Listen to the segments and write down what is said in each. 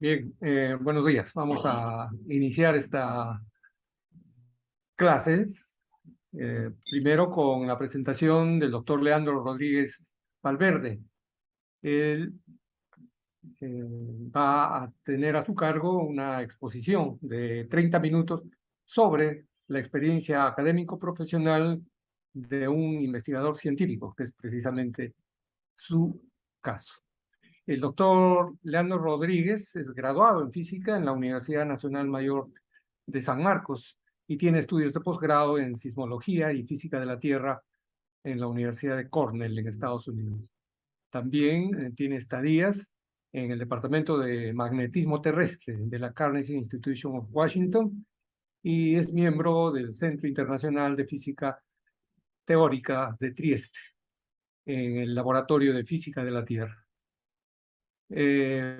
Bien, buenos días. Vamos a iniciar esta clase primero con la presentación del doctor Leandro Rodríguez Valverde. Él va a tener a su cargo una exposición de 30 minutos sobre la experiencia académico-profesional de un investigador científico, que es precisamente su caso. El doctor Leandro Rodríguez es graduado en física en la Universidad Nacional Mayor de San Marcos y tiene estudios de posgrado en sismología y física de la Tierra en la Universidad de Cornell en Estados Unidos. También tiene estadías en el Departamento de Magnetismo Terrestre de la Carnegie Institution of Washington y es miembro del Centro Internacional de Física Teórica de Trieste en el Laboratorio de Física de la Tierra.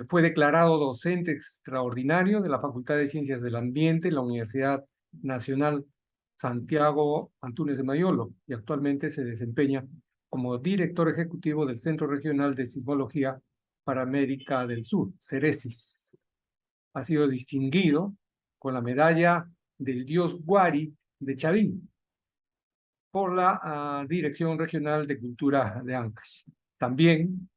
Fue declarado docente extraordinario de la Facultad de Ciencias del Ambiente en la Universidad Nacional Santiago Antúnez de Mayolo y actualmente se desempeña como director ejecutivo del Centro Regional de Sismología para América del Sur, CERESIS. Ha sido distinguido con la medalla del dios Guari de Chavín por la Dirección Regional de Cultura de Ancash. También,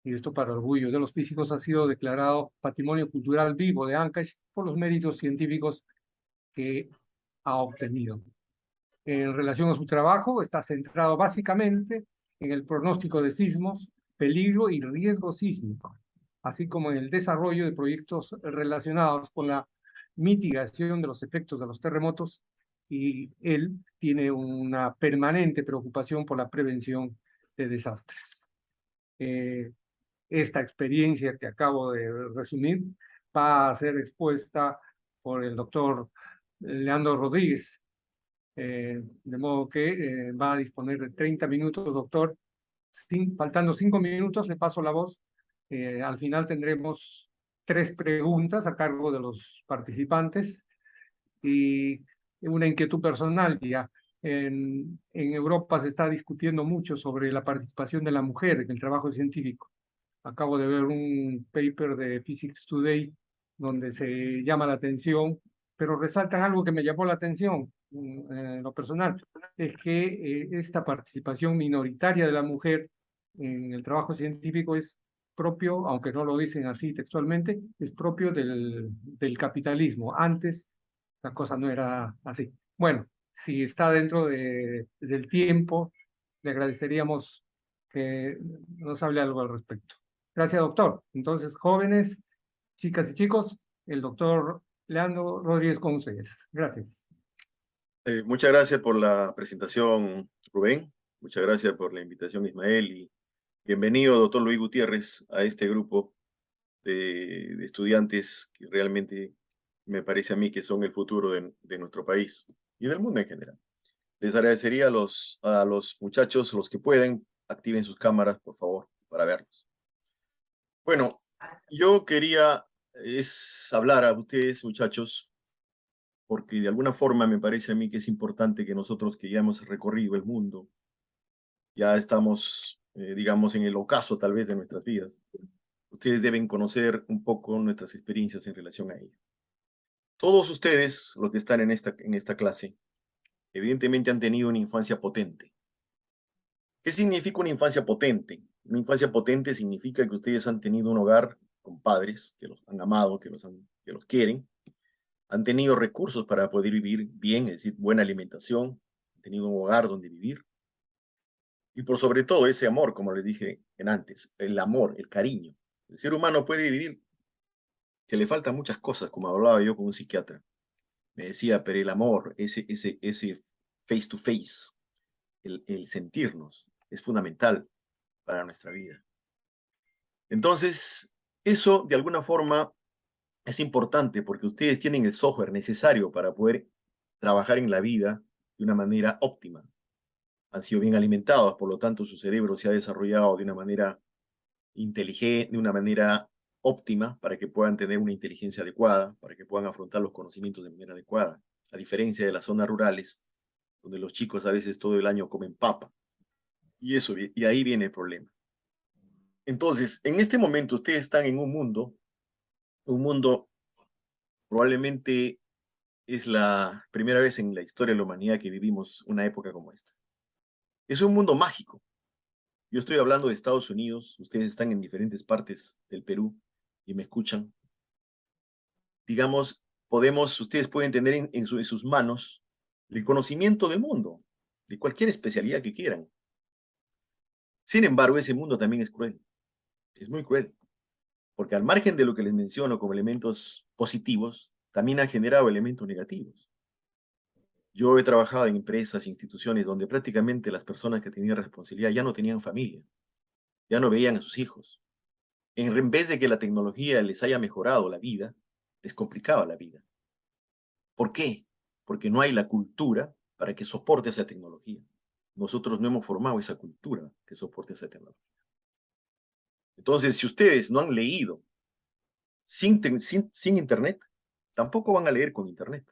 y esto para orgullo de los físicos, ha sido declarado Patrimonio Cultural Vivo de Ancash por los méritos científicos que ha obtenido. En relación a su trabajo, está centrado básicamente en el pronóstico de sismos, peligro y riesgo sísmico, así como en el desarrollo de proyectos relacionados con la mitigación de los efectos de los terremotos, y él tiene una permanente preocupación por la prevención de desastres. Esta experiencia que acabo de resumir va a ser expuesta por el doctor Leandro Rodríguez, de modo que va a disponer de 30 minutos, doctor. Faltando 5 minutos, le paso la voz. Al final tendremos 3 preguntas a cargo de los participantes y una inquietud personal ya. En Europa se está discutiendo mucho sobre la participación de la mujer en el trabajo científico. Acabo de ver un paper de Physics Today donde se llama la atención, pero resaltan algo que me llamó la atención en lo personal, es que esta participación minoritaria de la mujer en el trabajo científico es propio, aunque no lo dicen así textualmente, es propio del capitalismo. Antes la cosa no era así. Bueno, si está dentro del tiempo, le agradeceríamos que nos hable algo al respecto. Gracias, doctor. Entonces, jóvenes, chicas y chicos, el doctor Leandro Rodríguez con ustedes. Gracias. Muchas gracias por la presentación, Rubén. Muchas gracias por la invitación, Ismael. Y bienvenido, doctor Luis Gutiérrez, a este grupo de estudiantes que realmente me parece a mí que son el futuro de nuestro país y del mundo en general. Les agradecería a los muchachos, los que pueden, activen sus cámaras, por favor, para verlos. Bueno, yo quería hablar a ustedes, muchachos, porque de alguna forma me parece a mí que es importante que nosotros que ya hemos recorrido el mundo, ya estamos, digamos, en el ocaso tal vez de nuestras vidas, ustedes deben conocer un poco nuestras experiencias en relación a ello. Todos ustedes, los que están en esta clase, evidentemente han tenido una infancia potente. ¿Qué significa una infancia potente? Una infancia potente significa que ustedes han tenido un hogar con padres que los han amado, que los quieren, han tenido recursos para poder vivir bien, es decir, buena alimentación, han tenido un hogar donde vivir. Y por sobre todo ese amor, como les dije antes, el amor, el cariño. El ser humano puede vivir que le faltan muchas cosas, como hablaba yo con un psiquiatra. Me decía, pero el amor, ese face to face, el sentirnos, es fundamental para nuestra vida. Entonces, eso de alguna forma es importante porque ustedes tienen el software necesario para poder trabajar en la vida de una manera óptima. Han sido bien alimentados, por lo tanto su cerebro se ha desarrollado de una manera inteligente, de una manera óptima para que puedan tener una inteligencia adecuada, para que puedan afrontar los conocimientos de manera adecuada, a diferencia de las zonas rurales, donde los chicos a veces todo el año comen papa. Y ahí viene el problema. Entonces, en este momento ustedes están en un mundo un mundo, probablemente es la primera vez en la historia de la humanidad que vivimos una época como esta. Es un mundo mágico. Yo estoy hablando de Estados Unidos, ustedes están en diferentes partes del Perú y me escuchan. Digamos, ustedes pueden tener en sus manos el conocimiento del mundo, de cualquier especialidad que quieran. Sin embargo, ese mundo también es cruel, es muy cruel, porque al margen de lo que les menciono como elementos positivos, también ha generado elementos negativos. Yo he trabajado en empresas, instituciones donde prácticamente las personas que tenían responsabilidad ya no tenían familia, ya no veían a sus hijos. En vez de que la tecnología les haya mejorado la vida, les complicaba la vida. ¿Por qué? Porque no hay la cultura para que soporte esa tecnología. Nosotros no hemos formado esa cultura que soporte esa tecnología. Entonces, si ustedes no han leído sin Internet, tampoco van a leer con Internet.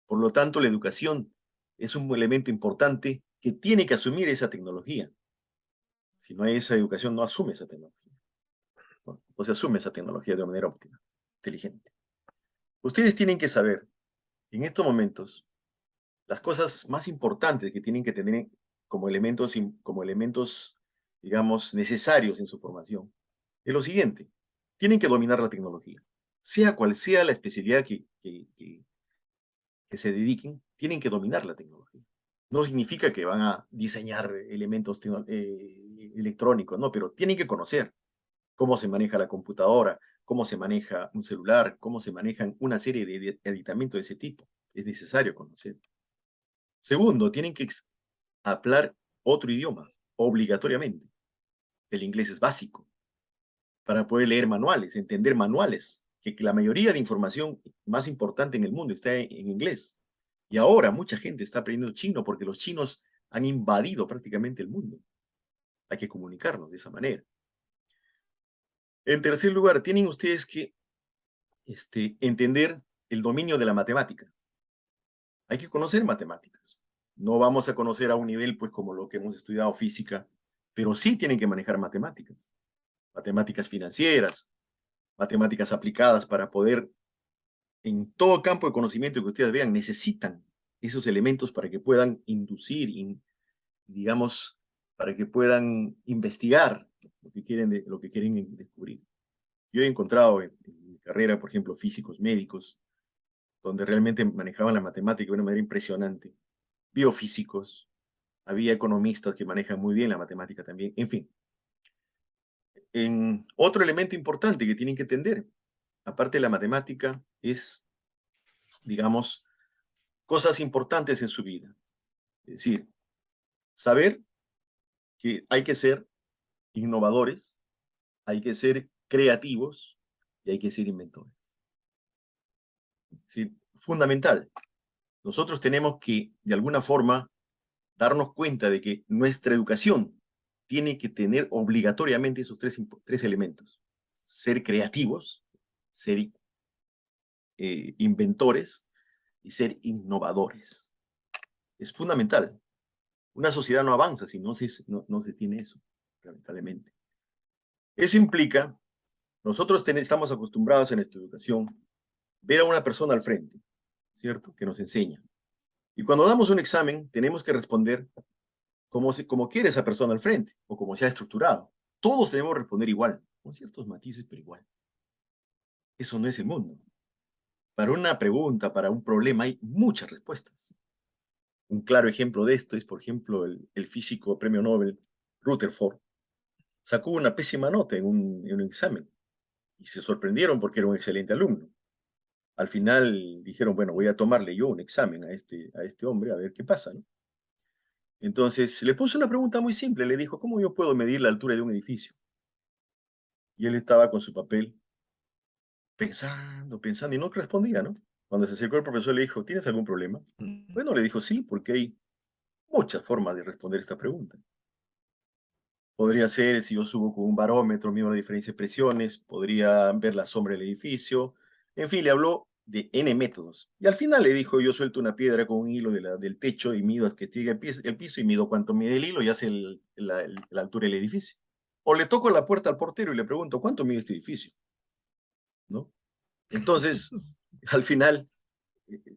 Por lo tanto, la educación es un elemento importante que tiene que asumir esa tecnología. Si no hay esa educación, no asume esa tecnología. No se asume esa tecnología de manera óptima, inteligente. Ustedes tienen que saber, en estos momentos, las cosas más importantes que tienen que tener como elementos, digamos, necesarios en su formación, es lo siguiente. Tienen que dominar la tecnología. Sea cual sea la especialidad que se dediquen, tienen que dominar la tecnología. No significa que van a diseñar elementos electrónicos, no, pero tienen que conocer cómo se maneja la computadora, cómo se maneja un celular, cómo se manejan una serie de aditamentos de ese tipo. Es necesario conocer. Segundo, tienen que hablar otro idioma, obligatoriamente. El inglés es básico para poder leer manuales, entender manuales, que la mayoría de información más importante en el mundo está en inglés. Y ahora mucha gente está aprendiendo chino porque los chinos han invadido prácticamente el mundo. Hay que comunicarnos de esa manera. En tercer lugar, tienen ustedes que entender el dominio de la matemática. Hay que conocer matemáticas. No vamos a conocer a un nivel, pues, como lo que hemos estudiado física, pero sí tienen que manejar matemáticas. Matemáticas financieras, matemáticas aplicadas para poder, en todo campo de conocimiento que ustedes vean, necesitan esos elementos para que puedan inducir, digamos, para que puedan investigar lo que quieren descubrir. Yo he encontrado en mi carrera, por ejemplo, físicos médicos, donde realmente manejaban la matemática de una manera impresionante. Biofísicos, había economistas que manejan muy bien la matemática también, en fin. Otro elemento importante que tienen que entender, aparte de la matemática, es, digamos, cosas importantes en su vida. Es decir, saber que hay que ser innovadores, hay que ser creativos y hay que ser inventores. Es decir, fundamental. Nosotros tenemos que, de alguna forma, darnos cuenta de que nuestra educación tiene que tener obligatoriamente esos tres elementos. Ser creativos, ser inventores y ser innovadores. Es fundamental. Una sociedad no avanza si no se tiene eso, lamentablemente. Eso implica, nosotros estamos acostumbrados en nuestra educación ver a una persona al frente, ¿cierto? Que nos enseña. Y cuando damos un examen, tenemos que responder como quiere esa persona al frente o como se ha estructurado. Todos debemos responder igual, con ciertos matices, pero igual. Eso no es el mundo. Para una pregunta, para un problema, hay muchas respuestas. Un claro ejemplo de esto es, por ejemplo, el físico premio Nobel Rutherford. Sacó una pésima nota en un examen y se sorprendieron porque era un excelente alumno. Al final dijeron, bueno, voy a tomarle yo un examen a este hombre a ver qué pasa, ¿no? Entonces le puso una pregunta muy simple, le dijo, ¿cómo yo puedo medir la altura de un edificio? Y él estaba con su papel pensando y no respondía, ¿no? Cuando se acercó el profesor le dijo, ¿tienes algún problema? Bueno, le dijo, sí, porque hay muchas formas de responder esta pregunta. Podría ser si yo subo con un barómetro, mido la diferencia de presiones, podría ver la sombra del edificio. En fin, le habló de N métodos. Y al final le dijo, yo suelto una piedra con un hilo del techo y mido hasta que llegue el piso y mido cuánto mide el hilo y hace la altura del edificio. O le toco la puerta al portero y le pregunto, ¿cuánto mide este edificio? ¿no? Entonces, al final,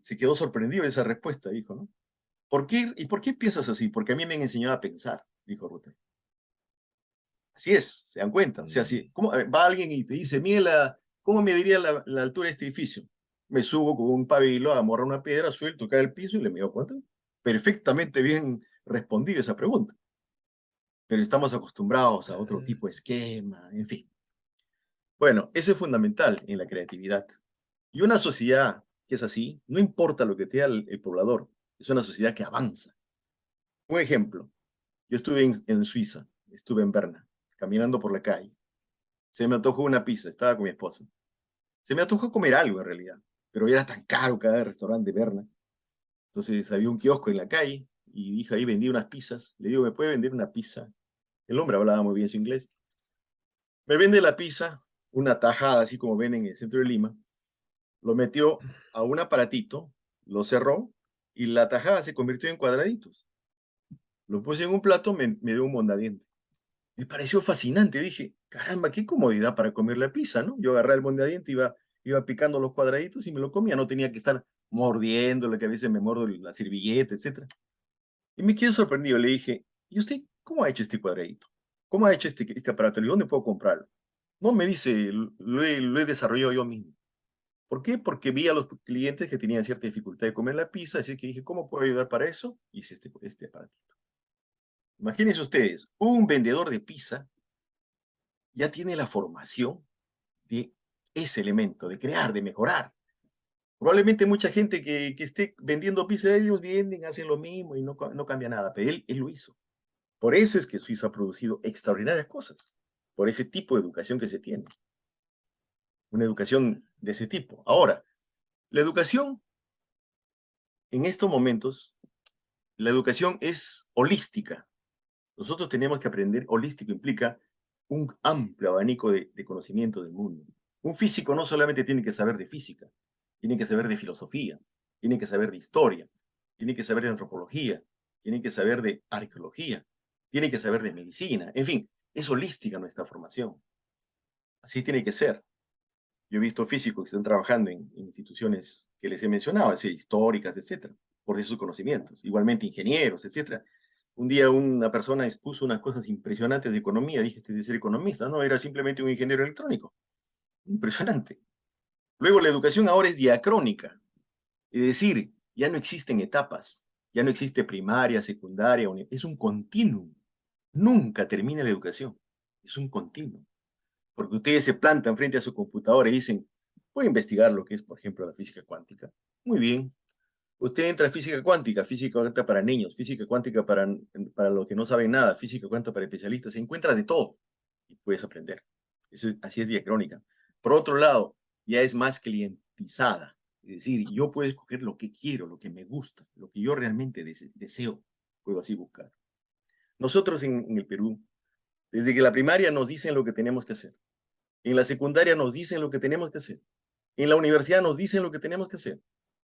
se quedó sorprendido de esa respuesta, dijo, ¿no? ¿Por qué? ¿Y por qué piensas así? Porque a mí me han enseñado a pensar, dijo Rutherford. Así es, se dan cuenta. O sea, si va alguien y te dice, mira, ¿cómo me diría la altura de este edificio? Me subo con un pabilo, amarro una piedra, suelto, cae al piso y le mido cuánto. Perfectamente bien respondida esa pregunta. Pero estamos acostumbrados a otro tipo de esquema, en fin. Bueno, eso es fundamental en la creatividad. Y una sociedad que es así, no importa lo que te diga el poblador, es una sociedad que avanza. Un ejemplo, yo estuve en Suiza, estuve en Berna, caminando por la calle. Se me antojó una pizza, estaba con mi esposa. Se me antojó comer algo en realidad, pero era tan caro cada restaurante de Berna. Entonces había un kiosco en la calle y dije ahí vendía unas pizzas. Le digo, ¿me puede vender una pizza? El hombre hablaba muy bien su inglés. Me vende la pizza, una tajada así como venden en el centro de Lima. Lo metió a un aparatito, lo cerró y la tajada se convirtió en cuadraditos. Lo puse en un plato, me dio un mondadiente. Me pareció fascinante. Dije, caramba, qué comodidad para comer la pizza, ¿no? Yo agarré el mondadiente, iba picando los cuadraditos y me lo comía. No tenía que estar mordiéndole, que a veces me muerdo la servilleta, etc. Y me quedé sorprendido. Le dije, ¿y usted cómo ha hecho este cuadradito? ¿Cómo ha hecho este aparato? ¿Y dónde puedo comprarlo? No, me dice, lo he desarrollado yo mismo. ¿Por qué? Porque vi a los clientes que tenían cierta dificultad de comer la pizza, así que dije, ¿cómo puedo ayudar para eso? Hice este aparatito. Imagínense ustedes, un vendedor de pizza ya tiene la formación de ese elemento, de crear, de mejorar. Probablemente mucha gente que esté vendiendo pizza, ellos venden, hacen lo mismo y no cambia nada, pero él lo hizo. Por eso es que Suiza ha producido extraordinarias cosas, por ese tipo de educación que se tiene. Una educación de ese tipo. Ahora, la educación en estos momentos, la educación es holística. Nosotros tenemos que aprender, holístico implica un amplio abanico de conocimiento del mundo. Un físico no solamente tiene que saber de física, tiene que saber de filosofía, tiene que saber de historia, tiene que saber de antropología, tiene que saber de arqueología, tiene que saber de medicina, en fin, es holística nuestra formación. Así tiene que ser. Yo he visto físicos que están trabajando en instituciones que les he mencionado, es decir, históricas, etcétera, por esos conocimientos. Igualmente ingenieros, etcétera. Un día una persona expuso unas cosas impresionantes de economía, dije, este de ser economista, no, era simplemente un ingeniero electrónico. Impresionante. Luego, la educación ahora es diacrónica, es decir, ya no existen etapas, ya no existe primaria, secundaria, es un continuum. Nunca termina la educación, es un continuum. Porque ustedes se plantan frente a su computadora y dicen, voy a investigar lo que es, por ejemplo, la física cuántica. Muy bien. Usted entra a física cuántica para niños, física cuántica para los que no saben nada, física cuántica para especialistas, se encuentra de todo y puedes aprender. Así es diacrónica. Por otro lado, ya es más clientizada. Es decir, yo puedo escoger lo que quiero, lo que me gusta, lo que yo realmente deseo. Puedo así buscar. Nosotros en el Perú, desde que la primaria nos dicen lo que tenemos que hacer. En la secundaria nos dicen lo que tenemos que hacer. En la universidad nos dicen lo que tenemos que hacer.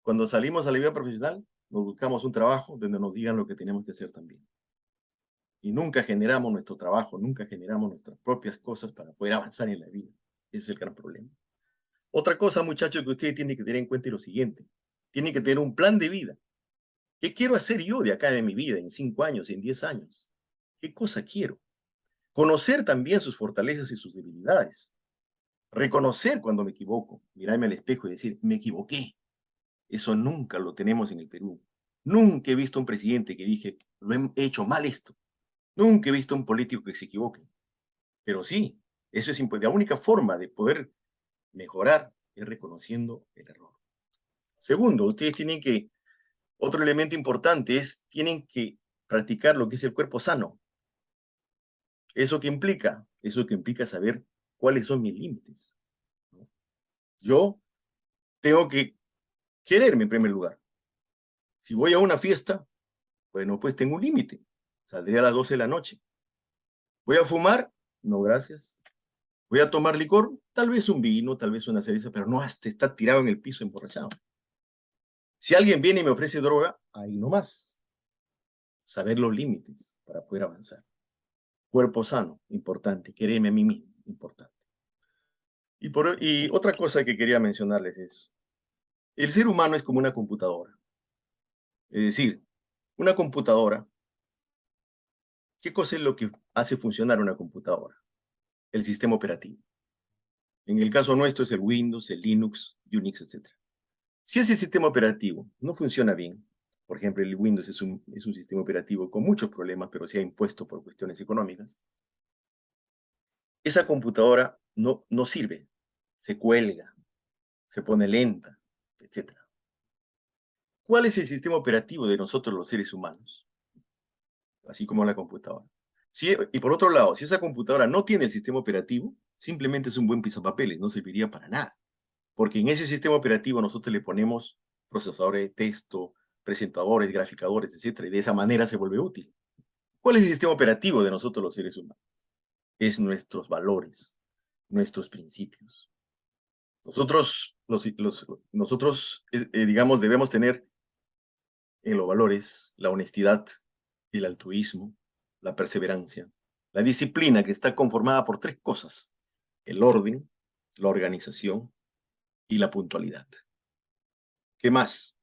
Cuando salimos a la vida profesional, nos buscamos un trabajo donde nos digan lo que tenemos que hacer también. Y nunca generamos nuestro trabajo, nunca generamos nuestras propias cosas para poder avanzar en la vida. Ese es el gran problema. Otra cosa, muchachos, que ustedes tienen que tener en cuenta es lo siguiente. Tienen que tener un plan de vida. ¿Qué quiero hacer yo de acá de mi vida en 5 años, en 10 años? ¿Qué cosa quiero? Conocer también sus fortalezas y sus debilidades. Reconocer cuando me equivoco, mirarme al espejo y decir, me equivoqué. Eso nunca lo tenemos en el Perú. Nunca he visto un presidente que dije, lo he hecho mal esto. Nunca he visto un político que se equivoque. Pero sí, eso es la única forma de poder mejorar es reconociendo el error. Segundo, ustedes tienen que, otro elemento importante es, tienen que practicar lo que es el cuerpo sano. ¿Eso qué implica? Eso que implica saber cuáles son mis límites. Yo tengo que quererme en primer lugar. Si voy a una fiesta, bueno, pues tengo un límite. Saldré a las 12 de la noche. ¿Voy a fumar? No, gracias. ¿Voy a tomar licor? Tal vez un vino, tal vez una cerveza, pero no hasta estar tirado en el piso emborrachado. Si alguien viene y me ofrece droga, ahí nomás. Saber los límites para poder avanzar. Cuerpo sano, importante. Quererme a mí mismo, importante. Y otra cosa que quería mencionarles es, el ser humano es como una computadora. Es decir, una computadora, ¿qué cosa es lo que hace funcionar una computadora? El sistema operativo. En el caso nuestro es el Windows, el Linux, Unix, etc. Si ese sistema operativo no funciona bien, por ejemplo, el Windows es un sistema operativo con muchos problemas, pero se ha impuesto por cuestiones económicas, esa computadora no sirve, se cuelga, se pone lenta, etc. ¿Cuál es el sistema operativo de nosotros los seres humanos? Así como la computadora. Y por otro lado, si esa computadora no tiene el sistema operativo, simplemente es un buen pisapapeles, no serviría para nada. Porque en ese sistema operativo nosotros le ponemos procesadores de texto, presentadores, graficadores, etcétera, y de esa manera se vuelve útil. ¿Cuál es el sistema operativo de nosotros los seres humanos? Es nuestros valores, nuestros principios. Nosotros digamos, debemos tener en los valores la honestidad, el altruismo, la perseverancia, la disciplina que está conformada por tres cosas: el orden, la organización y la puntualidad. ¿Qué más?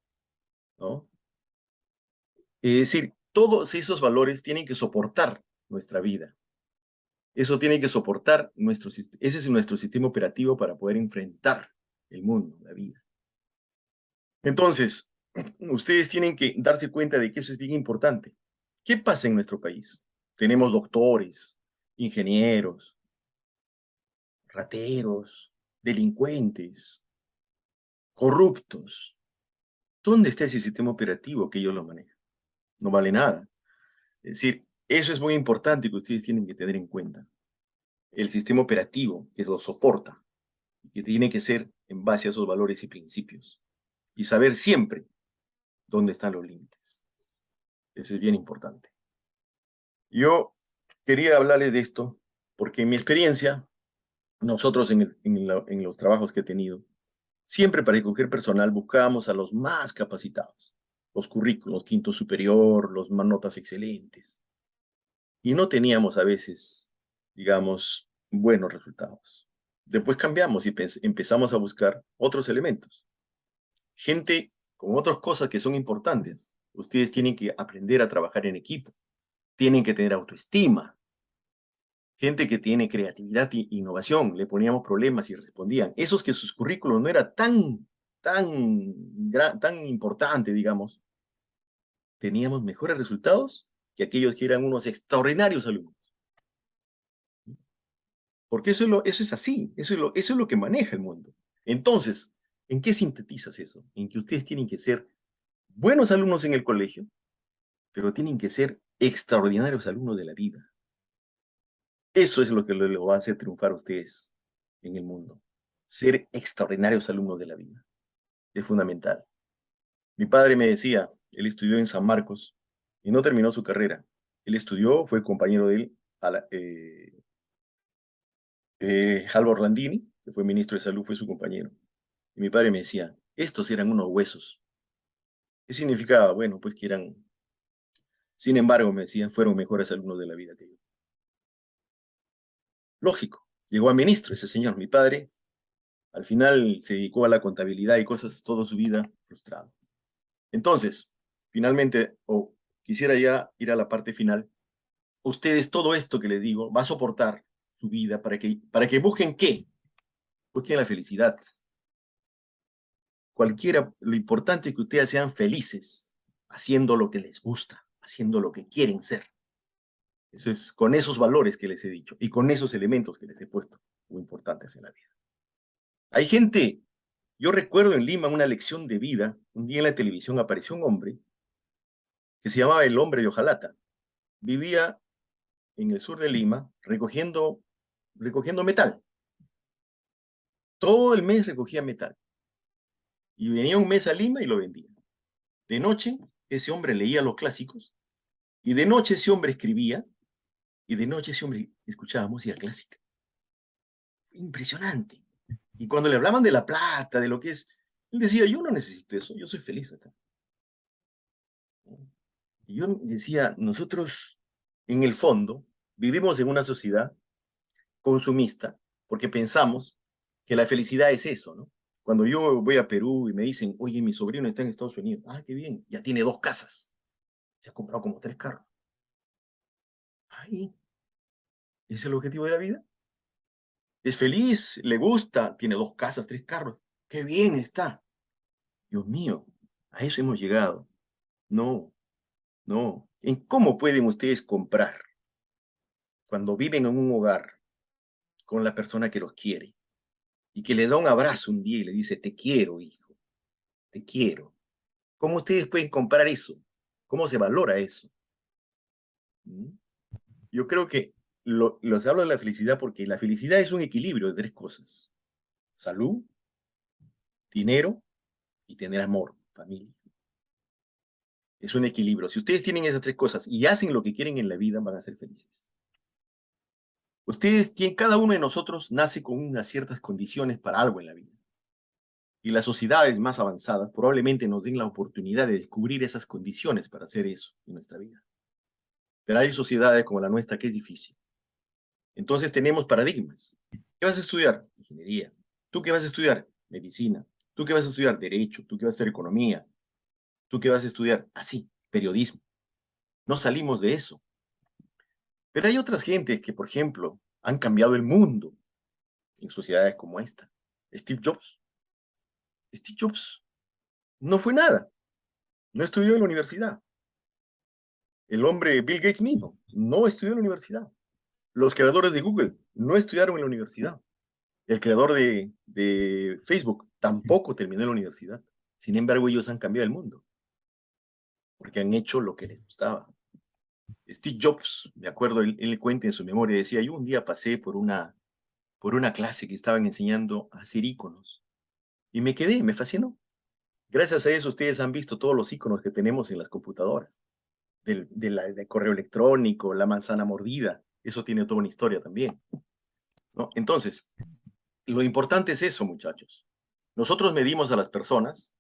¿No? Es decir, todos esos valores tienen que soportar nuestra vida. Eso tiene que soportar ese es nuestro sistema operativo para poder enfrentar el mundo, la vida. Entonces, ustedes tienen que darse cuenta de que eso es bien importante. ¿Qué pasa en nuestro país? Tenemos doctores, ingenieros, rateros, delincuentes, corruptos. ¿Dónde está ese sistema operativo que ellos lo manejan? No vale nada. Es decir, eso es muy importante que ustedes tienen que tener en cuenta. El sistema operativo que lo soporta, que tiene que ser en base a esos valores y principios. Y saber siempre dónde están los límites. Eso es bien importante. Yo quería hablarles de esto porque en mi experiencia, nosotros en los trabajos que he tenido, siempre para escoger personal buscábamos a los más capacitados, los currículos, quinto superior, los más notas excelentes. Y no teníamos a veces, digamos, buenos resultados. Después cambiamos y empezamos a buscar otros elementos. Gente con otras cosas que son importantes. Ustedes tienen que aprender a trabajar en equipo. Tienen que tener autoestima. Gente que tiene creatividad e innovación. Le poníamos problemas y respondían. Esos que sus currículos no era tan importante, digamos. Teníamos mejores resultados que aquellos que eran unos extraordinarios alumnos. Porque eso es así, eso es lo que maneja el mundo. Entonces, ¿en qué sintetizas eso? En que ustedes tienen que ser buenos alumnos en el colegio, pero tienen que ser extraordinarios alumnos de la vida. Eso es lo que lo va a hacer triunfar a ustedes en el mundo. Ser extraordinarios alumnos de la vida. Es fundamental. Mi padre me decía, él estudió en San Marcos y no terminó su carrera. Él estudió, fue compañero de él, Halvor Landini, que fue ministro de Salud, fue su compañero. Y mi padre me decía, estos eran unos huesos. ¿Qué significaba? Bueno, pues que eran, sin embargo, me decían, fueron mejores alumnos de la vida que yo. Lógico, llegó a ministro ese señor, mi padre, al final se dedicó a la contabilidad y cosas toda su vida frustrado. Entonces, finalmente, quisiera ya ir a la parte final, ustedes todo esto que les digo va a soportar su vida para que busquen ¿qué? Busquen la felicidad. Lo importante es que ustedes sean felices haciendo lo que les gusta, haciendo lo que quieren ser. Eso es con esos valores que les he dicho y con esos elementos que les he puesto muy importantes en la vida. Hay gente, yo recuerdo en Lima una lección de vida, un día en la televisión apareció un hombre que se llamaba el hombre de hojalata. Vivía en el sur de Lima recogiendo metal. Todo el mes recogía metal. Y venía un mes a Lima y lo vendía. De noche, ese hombre leía los clásicos y de noche ese hombre escribía y de noche ese hombre escuchaba música clásica. Impresionante. Y cuando le hablaban de la plata, de lo que es, él decía, yo no necesito eso, yo soy feliz acá. Y yo decía, nosotros en el fondo vivimos en una sociedad consumista porque pensamos que la felicidad es eso, ¿no? Cuando yo voy a Perú y me dicen, oye, mi sobrino está en Estados Unidos, ah, qué bien, ya tiene 2 casas, se ha comprado como 3 carros. Ay, ¿ese es el objetivo de la vida? Es feliz, le gusta, tiene 2 casas, 3 carros, qué bien está. Dios mío, a eso hemos llegado. No, no. ¿En cómo pueden ustedes comprar cuando viven en un hogar con la persona que los quiere y que le da un abrazo un día y le dice, te quiero, hijo, te quiero? ¿Cómo ustedes pueden comprar eso? ¿Cómo se valora eso? ¿Mm? Yo creo que los hablo de la felicidad porque la felicidad es un equilibrio de 3 cosas. Salud, dinero y tener amor, familia. Es un equilibrio. Si ustedes tienen esas 3 cosas y hacen lo que quieren en la vida, van a ser felices. Ustedes tienen, cada uno de nosotros nace con unas ciertas condiciones para algo en la vida. Y las sociedades más avanzadas probablemente nos den la oportunidad de descubrir esas condiciones para hacer eso en nuestra vida. Pero hay sociedades como la nuestra que es difícil. Entonces tenemos paradigmas. ¿Qué vas a estudiar? Ingeniería. ¿Tú qué vas a estudiar? Medicina. ¿Tú qué vas a estudiar? Derecho. ¿Tú qué vas a hacer? Economía. ¿Tú qué vas a estudiar? Así, periodismo. No salimos de eso. Pero hay otras gentes que, por ejemplo, han cambiado el mundo en sociedades como esta. Steve Jobs. Steve Jobs no fue nada. No estudió en la universidad. El hombre Bill Gates mismo no estudió en la universidad. Los creadores de Google no estudiaron en la universidad. El creador de Facebook tampoco terminó en la universidad. Sin embargo, ellos han cambiado el mundo porque han hecho lo que les gustaba. Steve Jobs, me acuerdo, él cuenta en su memoria, decía, yo un día pasé por una clase que estaban enseñando a hacer iconos y me quedé, me fascinó. Gracias a eso ustedes han visto todos los iconos que tenemos en las computadoras, del correo electrónico, la manzana mordida, eso tiene toda una historia también, ¿no? Entonces, lo importante es eso, muchachos. Nosotros medimos a las personas,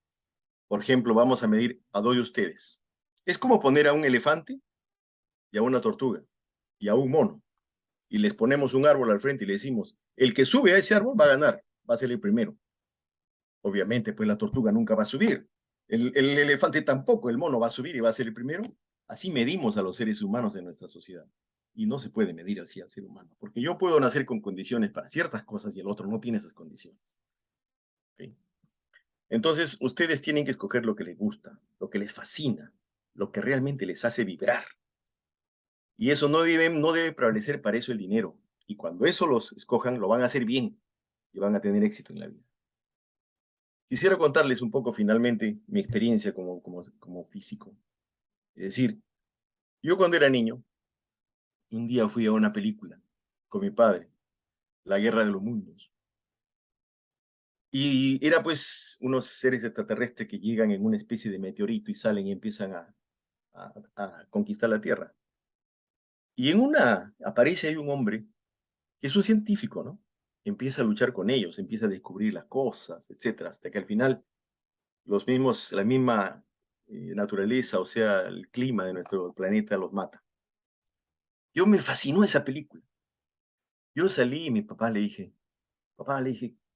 por ejemplo, vamos a medir a dos de ustedes. Es como poner a un elefante y a una tortuga y a un mono y les ponemos un árbol al frente y le decimos, el que sube a ese árbol va a ganar, va a ser el primero. Obviamente, pues la tortuga nunca va a subir. El elefante tampoco, el mono va a subir y va a ser el primero. Así medimos a los seres humanos de nuestra sociedad. Y no se puede medir así al ser humano, porque yo puedo nacer con condiciones para ciertas cosas y el otro no tiene esas condiciones. ¿Okay? Entonces, ustedes tienen que escoger lo que les gusta, lo que les fascina, lo que realmente les hace vibrar. Y eso no debe prevalecer para eso el dinero. Y cuando eso los escojan, lo van a hacer bien y van a tener éxito en la vida. Quisiera contarles un poco finalmente mi experiencia como físico. Es decir, yo cuando era niño, un día fui a una película con mi padre, La Guerra de los Mundos. Y era pues unos seres extraterrestres que llegan en una especie de meteorito y salen y empiezan a conquistar la Tierra. Y en una aparece ahí un hombre que es un científico, ¿no? Empieza a luchar con ellos, empieza a descubrir las cosas, etcétera, hasta que al final la misma naturaleza, o sea, el clima de nuestro planeta los mata. Yo me fascinó esa película. Yo salí y mi papá le dije,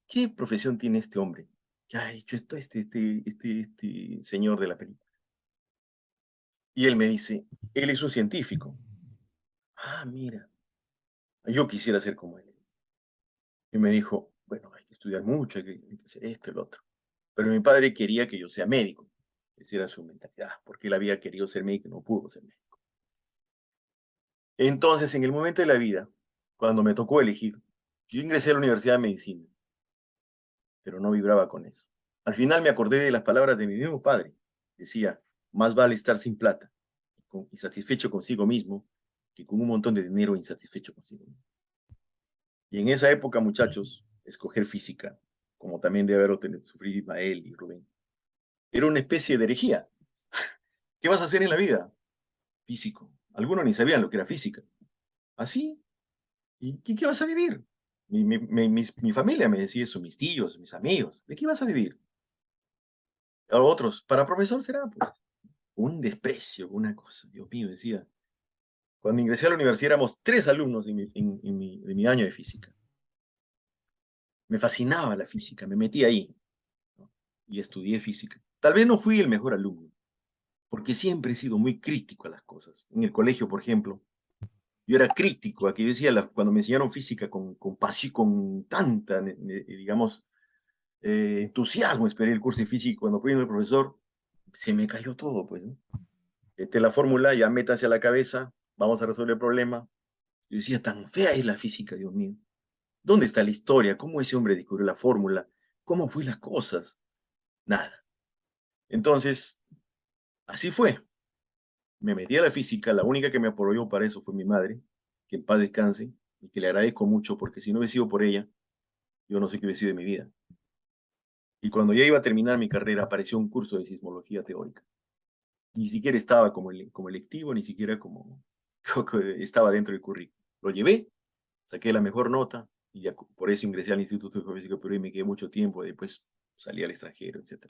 ¿qué profesión tiene este hombre? ¿Qué ha hecho esto este señor de la película? Y él me dice, él es un científico. Ah, mira, yo quisiera ser como él. Y me dijo, bueno, hay que estudiar mucho, hay que hacer esto, el otro. Pero mi padre quería que yo sea médico. Esa era su mentalidad, porque él había querido ser médico y no pudo ser médico. Entonces, en el momento de la vida, cuando me tocó elegir, yo ingresé a la Universidad de Medicina, pero no vibraba con eso. Al final me acordé de las palabras de mi mismo padre. Decía, más vale estar sin plata y satisfecho consigo mismo que con un montón de dinero insatisfecho consigo mismo. Y en esa época, muchachos, escoger física, como también debe haber sufrido Ismael y Rubén, era una especie de herejía. ¿Qué vas a hacer en la vida? Físico. Algunos ni sabían lo que era física. ¿Así? ¿Y qué vas a vivir? Mi familia me decía eso, mis tíos, mis amigos. ¿De qué vas a vivir? A otros, para profesor será, pues, un desprecio, una cosa. Dios mío, decía. Cuando ingresé a la universidad éramos 3 alumnos de mi año de física. Me fascinaba la física, me metí ahí, ¿no? Y estudié física. Tal vez no fui el mejor alumno, porque siempre he sido muy crítico a las cosas. En el colegio, por ejemplo, yo era crítico, aquí decía, cuando me enseñaron física con pasión, con tanta, digamos, entusiasmo, esperé el curso de física, cuando vino el profesor, se me cayó todo, pues, ¿no? La fórmula, ya métase a la cabeza, vamos a resolver el problema. Yo decía, tan fea es la física, Dios mío. ¿Dónde está la historia? ¿Cómo ese hombre descubrió la fórmula? ¿Cómo fue las cosas? Nada. Entonces, así fue. Me metí a la física, la única que me apoyó para eso fue mi madre, que en paz descanse, y que le agradezco mucho, porque si no hubiera sido por ella, yo no sé qué hubiera sido de mi vida. Y cuando ya iba a terminar mi carrera, apareció un curso de sismología teórica. Ni siquiera estaba como electivo, ni siquiera como estaba dentro del currículum. Lo llevé, saqué la mejor nota, y ya por eso ingresé al Instituto de Geofísica Perú y me quedé mucho tiempo, después salí al extranjero, etc.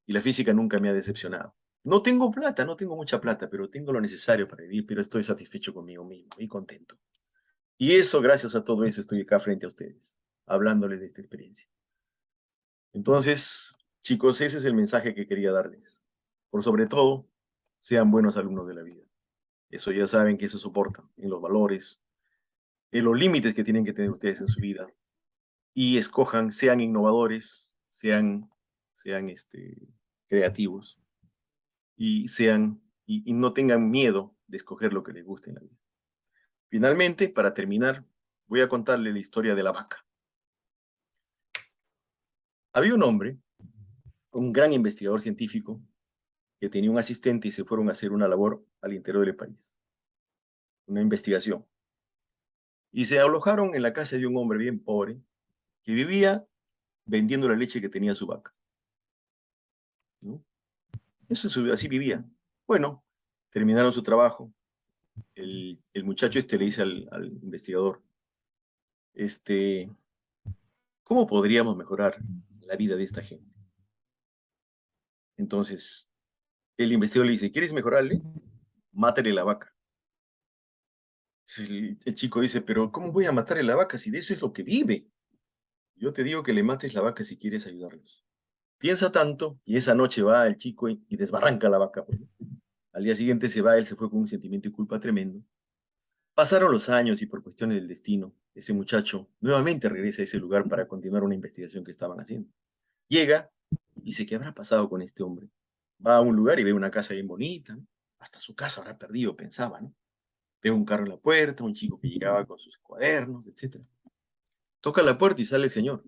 Y la física nunca me ha decepcionado. No tengo plata, no tengo mucha plata, pero tengo lo necesario para vivir, pero estoy satisfecho conmigo mismo y contento. Y eso, gracias a todo eso, estoy acá frente a ustedes, hablándoles de esta experiencia. Entonces, chicos, ese es el mensaje que quería darles. Por sobre todo, sean buenos alumnos de la vida. Eso ya saben que se soporta en los valores, en los límites que tienen que tener ustedes en su vida. Y escojan, sean innovadores, sean creativos y no tengan miedo de escoger lo que les guste en la vida. Finalmente, para terminar, voy a contarle la historia de la vaca. Había un hombre, un gran investigador científico, que tenía un asistente y se fueron a hacer una labor al interior del país, una investigación. Y se alojaron en la casa de un hombre bien pobre que vivía vendiendo la leche que tenía su vaca, ¿no? Así vivía. Bueno, terminaron su trabajo. El muchacho le dice al investigador, ¿cómo podríamos mejorar la vida de esta gente? Entonces, el investigador le dice, ¿quieres mejorarle? Mátale la vaca. El chico dice, pero ¿cómo voy a matarle la vaca si de eso es lo que vive? Yo te digo que le mates la vaca si quieres ayudarlos. Piensa tanto y esa noche va el chico y desbarranca la vaca, pues, ¿no? Al día siguiente se va, él se fue con un sentimiento de culpa tremendo. Pasaron los años y por cuestiones del destino, ese muchacho nuevamente regresa a ese lugar para continuar una investigación que estaban haciendo. Llega y dice, ¿qué habrá pasado con este hombre? Va a un lugar y ve una casa bien bonita, ¿no? Hasta su casa habrá perdido, pensaba, ¿no? Ve un carro en la puerta, un chico que llegaba con sus cuadernos, etc. Toca la puerta y sale el señor.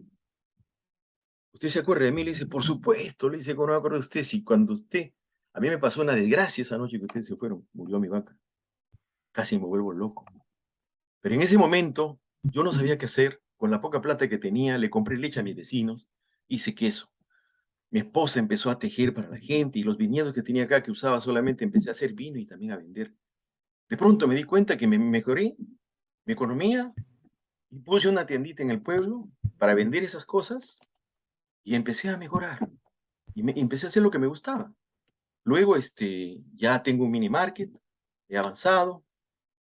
¿Usted se acuerda de mí? Le dice, por supuesto. Le dice, ¿cómo no me acuerdo de usted? Si cuando a mí me pasó una desgracia esa noche que ustedes se fueron, murió mi vaca. Casi me vuelvo loco. Pero en ese momento, yo no sabía qué hacer. Con la poca plata que tenía, le compré leche a mis vecinos, hice queso. Mi esposa empezó a tejer para la gente y los viñedos que tenía acá que usaba solamente empecé a hacer vino y también a vender. De pronto me di cuenta que me mejoré mi economía y puse una tiendita en el pueblo para vender esas cosas y empecé a mejorar y empecé a hacer lo que me gustaba. Luego, ya tengo un mini market, he avanzado,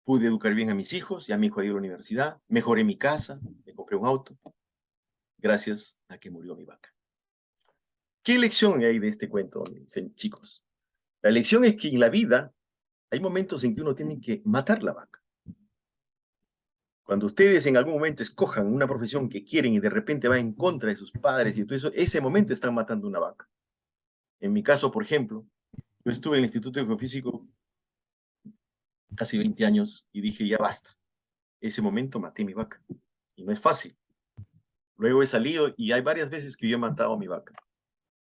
pude educar bien a mis hijos, ya mi hijo ha ido a la universidad, mejoré mi casa, me compré un auto, gracias a que murió mi vaca. ¿Qué lección hay de este cuento, chicos? La lección es que en la vida hay momentos en que uno tiene que matar la vaca. Cuando ustedes en algún momento escojan una profesión que quieren y de repente va en contra de sus padres y todo eso, ese momento están matando una vaca. En mi caso, por ejemplo, yo estuve en el Instituto de Geofísico casi 20 años y dije, ya basta. Ese momento maté mi vaca. Y no es fácil. Luego he salido y hay varias veces que yo he matado a mi vaca.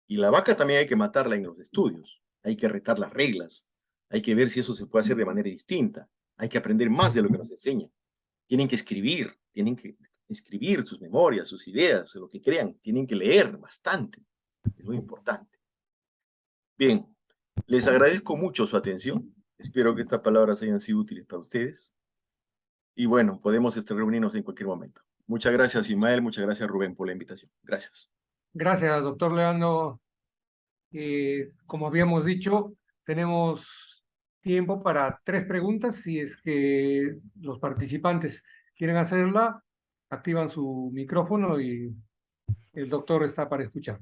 Y la vaca también hay que matarla en los estudios. Hay que retar las reglas. Hay que ver si eso se puede hacer de manera distinta. Hay que aprender más de lo que nos enseña. Tienen que escribir sus memorias, sus ideas, lo que crean. Tienen que leer bastante. Es muy importante. Bien, les agradezco mucho su atención. Espero que estas palabras hayan sido útiles para ustedes. Y bueno, podemos reunirnos en cualquier momento. Muchas gracias, Ismael. Muchas gracias, Rubén, por la invitación. Gracias. Gracias, doctor Leandro. Como habíamos dicho, tenemos tiempo para 3 preguntas. Si es que los participantes quieren hacerla, activan su micrófono y el doctor está para escuchar.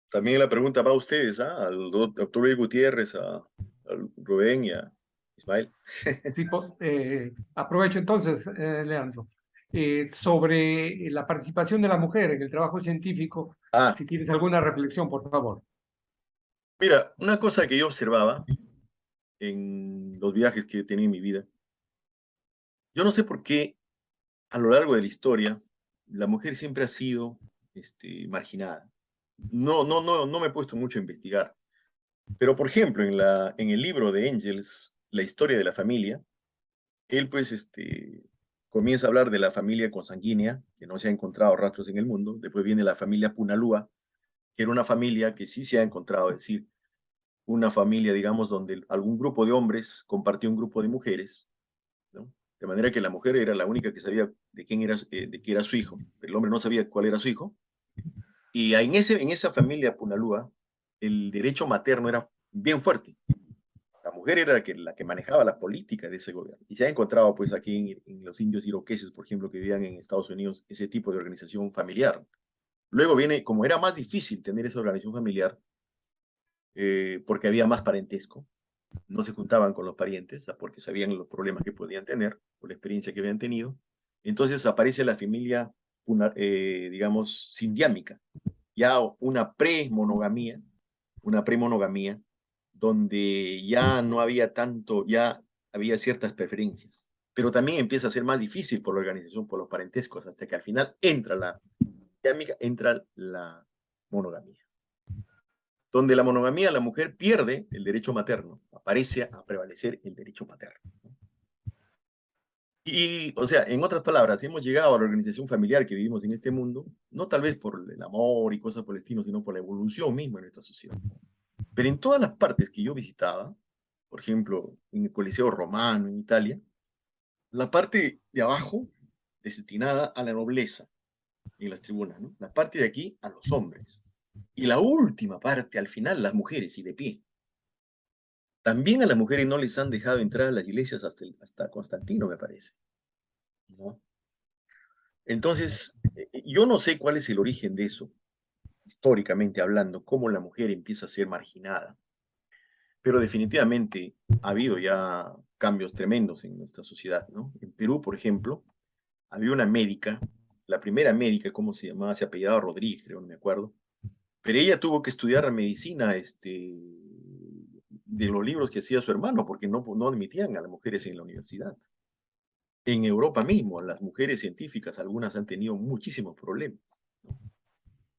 También la pregunta va a ustedes, ¿ah? Al doctor Luis Gutiérrez, al Rubén y a Ismael. Sí, aprovecho entonces, Leandro, sobre la participación de la mujer en el trabajo científico, Ah, si tienes alguna reflexión, por favor. mira, una cosa que yo observaba en los viajes que he tenido en mi vida, yo no sé por qué a lo largo de la historia la mujer siempre ha sido marginada. No me he puesto mucho a investigar, pero por ejemplo, en el libro de Engels, La historia de la familia, él pues comienza a hablar de la familia consanguínea, que no se ha encontrado rastros en el mundo. Después viene la familia Punalúa, que era una familia que sí se ha encontrado, es decir, una familia, digamos, donde algún grupo de hombres compartió un grupo de mujeres, ¿no? De manera que la mujer era la única que sabía de quién era, de qué era su hijo. El hombre no sabía cuál era su hijo. Y en esa familia Punalúa, el derecho materno era bien fuerte. La mujer era la que manejaba la política de ese gobierno. Y se ha encontrado, pues, aquí en los indios iroqueses, por ejemplo, que vivían en Estados Unidos, ese tipo de organización familiar. Luego viene, como era más difícil tener esa organización familiar, porque había más parentesco, no se juntaban con los parientes, porque sabían los problemas que podían tener, por la experiencia que habían tenido. Entonces aparece la familia, digamos, sindiámica, ya una premonogamía, donde ya no había tanto, ya había ciertas preferencias. Pero también empieza a ser más difícil por la organización, por los parentescos, hasta que al final entra la monogamía. Donde la monogamía, la mujer pierde el derecho materno, aparece a prevalecer el derecho paterno. Y, o sea, en otras palabras, hemos llegado a la organización familiar que vivimos en este mundo, no tal vez por el amor y cosas por el estilo, sino por la evolución misma de nuestra sociedad. Pero en todas las partes que yo visitaba, por ejemplo, en el Coliseo Romano, en Italia, la parte de abajo destinada a la nobleza en las tribunas, ¿no? La parte de aquí a los hombres. Y la última parte, al final, las mujeres y de pie. También a las mujeres no les han dejado entrar a las iglesias hasta Constantino, me parece, ¿no? Entonces, yo no sé cuál es el origen de eso, históricamente hablando, cómo la mujer empieza a ser marginada, pero definitivamente ha habido ya cambios tremendos en nuestra sociedad, ¿no? En Perú, por ejemplo, había una médica, la primera médica, ¿cómo se llamaba? Se apellidaba Rodríguez, creo, no me acuerdo, pero ella tuvo que estudiar la medicina, de los libros que hacía su hermano, porque no admitían a las mujeres en la universidad. En Europa mismo, las mujeres científicas, algunas han tenido muchísimos problemas, ¿no?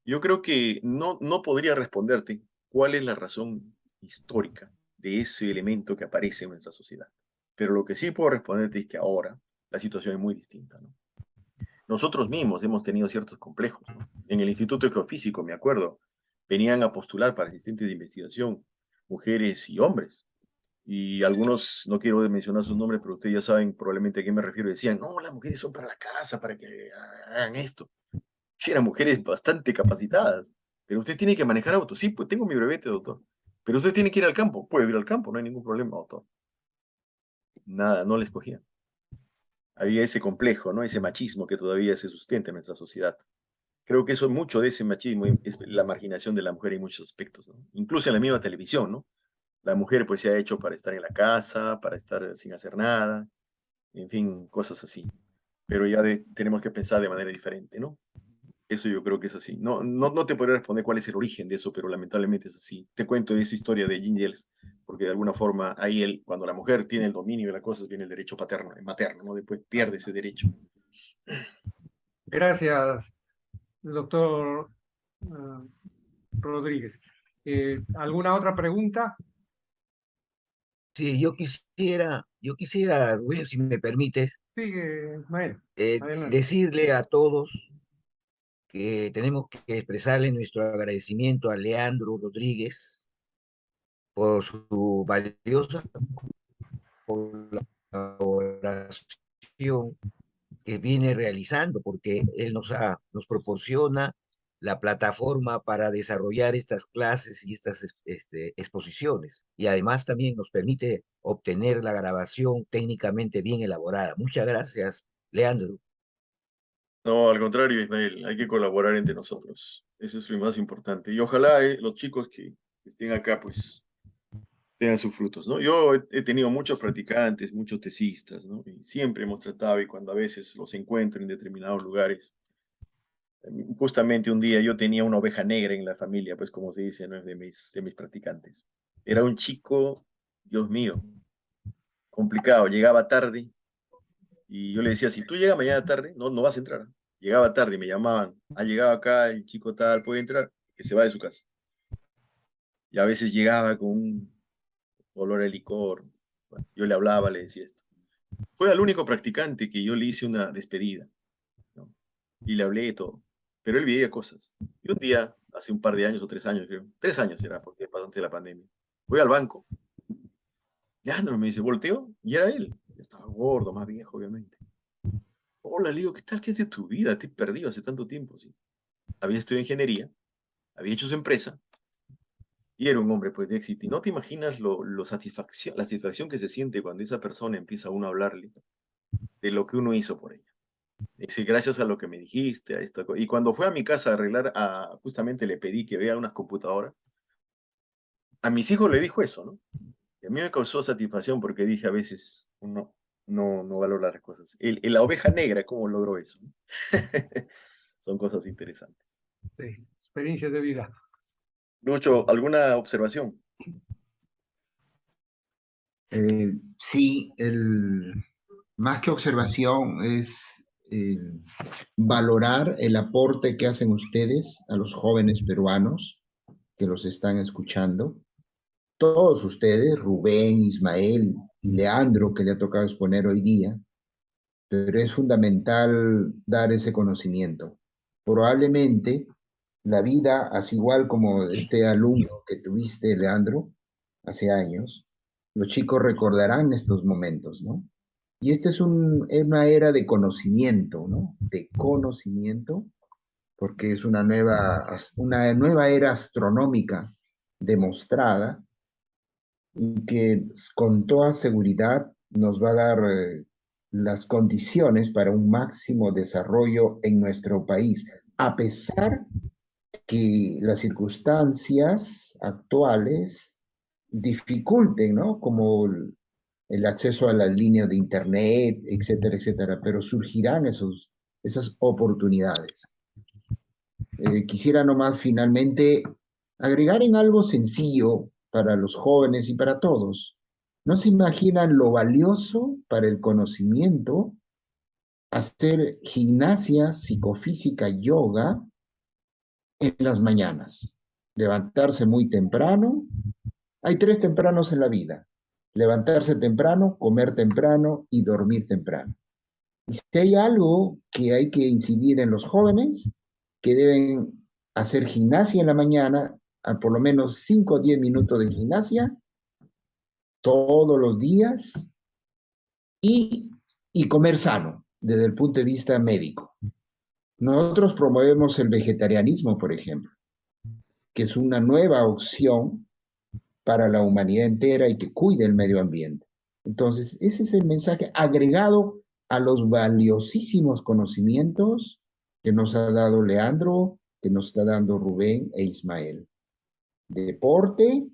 Yo creo que no podría responderte cuál es la razón histórica de ese elemento que aparece en nuestra sociedad. Pero lo que sí puedo responderte es que ahora la situación es muy distinta, ¿no? Nosotros mismos hemos tenido ciertos complejos, ¿no? En el Instituto de Geofísico, me acuerdo, venían a postular para asistentes de investigación mujeres y hombres. Y algunos, no quiero mencionar sus nombres, pero ustedes ya saben probablemente a qué me refiero, decían, no, las mujeres son para la casa, para que hagan esto. Y eran mujeres bastante capacitadas. Pero usted tiene que manejar auto. Sí, pues tengo mi brevete, doctor. Pero usted tiene que ir al campo. Puede ir al campo, no hay ningún problema, doctor. Nada, no les cogían. Había ese complejo, ¿no? Ese machismo que todavía se sustenta en nuestra sociedad. Creo que eso, mucho de ese machismo es la marginación de la mujer en muchos aspectos, ¿no? Incluso en la misma televisión, ¿no? La mujer pues se ha hecho para estar en la casa, para estar sin hacer nada, en fin, cosas así. Pero ya tenemos que pensar de manera diferente, ¿no? Eso yo creo que es así. No te podría responder cuál es el origen de eso, pero lamentablemente es así. Te cuento esa historia de Giles, porque de alguna forma ahí cuando la mujer tiene el dominio de las cosas, viene el derecho paterno, materno, ¿no? Después pierde ese derecho. Gracias, doctor Rodríguez. ¿Alguna otra pregunta? Sí, yo quisiera, Rubén, si me permites, Sigue, Ismael. Adelante. decirle a todos que tenemos que expresarle nuestro agradecimiento a Leandro Rodríguez por su valiosa colaboración que viene realizando, porque él nos proporciona la plataforma para desarrollar estas clases y estas exposiciones. Y además también nos permite obtener la grabación técnicamente bien elaborada. Muchas gracias, Leandro. No, al contrario, Ismael, hay que colaborar entre nosotros. Eso es lo más importante. Y ojalá los chicos que estén acá, pues, tengan sus frutos, ¿no? Yo he tenido muchos practicantes, muchos tesistas, ¿no? Y siempre hemos tratado, y cuando a veces los encuentro en determinados lugares, justamente un día yo tenía una oveja negra en la familia, pues como se dice, ¿no? De mis practicantes. Era un chico, Dios mío, complicado, llegaba tarde, y yo le decía, si tú llegas mañana tarde, no vas a entrar. Llegaba tarde y me llamaban, ha llegado acá el chico tal, puede entrar, que se va de su casa. Y a veces llegaba con un olor a licor. Bueno, yo le hablaba, le decía esto. Fue al único practicante que yo le hice una despedida, ¿no? Y le hablé de todo. Pero él veía cosas. Y un día, hace un par de años o 3 años, creo, 3 años era, porque pasó antes de la pandemia, voy al banco. Leandro me dice, volteo, y era él. Ya estaba gordo, más viejo, obviamente. Hola, le digo, ¿qué tal? ¿Qué es de tu vida? Te he perdido hace tanto tiempo, sí. Había estudiado ingeniería, había hecho su empresa, y era un hombre, pues, de éxito. Y no te imaginas la satisfacción que se siente cuando esa persona empieza a uno a hablarle de lo que uno hizo por ella. Dice, gracias a lo que me dijiste, a esto. Y cuando fue a mi casa a arreglar, justamente le pedí que vea unas computadoras, a mis hijos le dijo eso, ¿no? Y a mí me causó satisfacción porque dije, a veces uno no valora las cosas. La oveja negra, ¿cómo logró eso? Son cosas interesantes. Sí, experiencias de vida. Lucho, ¿alguna observación? Sí, más que observación es valorar el aporte que hacen ustedes a los jóvenes peruanos que los están escuchando. Todos ustedes, Rubén, Ismael y Leandro, que le ha tocado exponer hoy día, pero es fundamental dar ese conocimiento. Probablemente la vida, así igual como este alumno que tuviste, Leandro, hace años, los chicos recordarán estos momentos, ¿no? Y esta es una era de conocimiento, ¿no? De conocimiento, porque es una nueva era astronómica demostrada y que con toda seguridad nos va a dar las condiciones para un máximo desarrollo en nuestro país, a pesar que las circunstancias actuales dificulten, ¿no? Como el acceso a las líneas de internet, etcétera, etcétera, pero surgirán esas oportunidades. Quisiera nomás finalmente agregar en algo sencillo para los jóvenes y para todos. ¿No se imaginan lo valioso para el conocimiento hacer gimnasia psicofísica, yoga en las mañanas? Levantarse muy temprano. Hay 3 tempranos en la vida: levantarse temprano, comer temprano y dormir temprano. Y si hay algo que hay que incidir en los jóvenes, que deben hacer gimnasia en la mañana, a por lo menos 5 o 10 minutos de gimnasia todos los días, y, y comer sano desde el punto de vista médico. Nosotros promovemos el vegetarianismo, por ejemplo, que es una nueva opción para la humanidad entera y que cuide el medio ambiente. Entonces, ese es el mensaje agregado a los valiosísimos conocimientos que nos ha dado Leandro, que nos está dando Rubén e Ismael. Deporte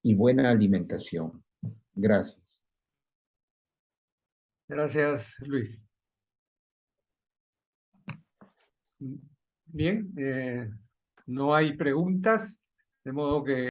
y buena alimentación. Gracias. Gracias, Luis. Bien, no hay preguntas, de modo que